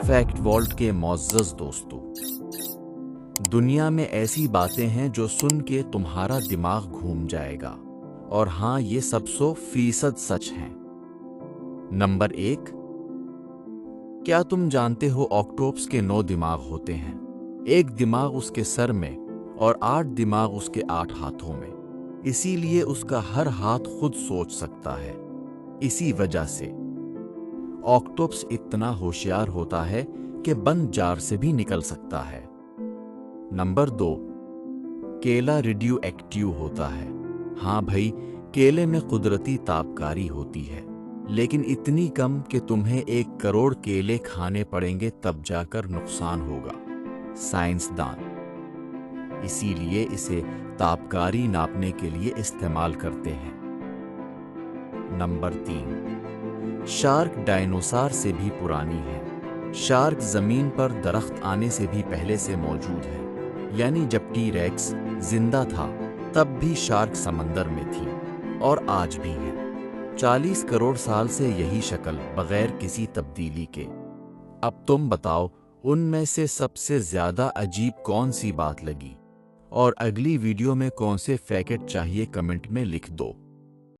Fact vault के मुअज़्ज़ज़ दोस्तों, दुनिया में ऐसी बातें हैं जो सुन के तुम्हारा दिमाग घूम जाएगा, और हाँ, ये सब 100% सच हैं। नंबर 1, क्या तुम जानते हो ऑक्टोपस के 9 दिमाग होते हैं? एक दिमाग उसके सर में और 8 दिमाग उसके 8 हाथों में। इसीलिए उसका हर हाथ खुद सोच सकता है। इसी वजह से ऑक्टोपस इतना होशियार होता है कि बंद जार से भी निकल सकता है। नंबर 2, केला रेडियो एक्टिव होता है। हाँ भाई, केले में कुदरती तापकारी होती है, लेकिन इतनी कम कि तुम्हें 1 करोड़ केले खाने पड़ेंगे तब जाकर नुकसान होगा। साइंसदान इसीलिए इसे तापकारी नापने के लिए इस्तेमाल करते हैं। नंबर 3, शार्क डायनासोर से भी पुरानी है। शार्क जमीन पर दरख्त आने से भी पहले से मौजूद है, यानी जब टी-रेक्स जिंदा था तब भी शार्क समंदर में थी और आज भी है। 40 करोड़ साल से यही शक्ल बगैर किसी तब्दीली के। अब तुम बताओ, उनमें से सबसे ज्यादा अजीब कौन सी बात लगी? और अगली वीडियो में कौन से फैक्ट चाहिए कमेंट में लिख दो।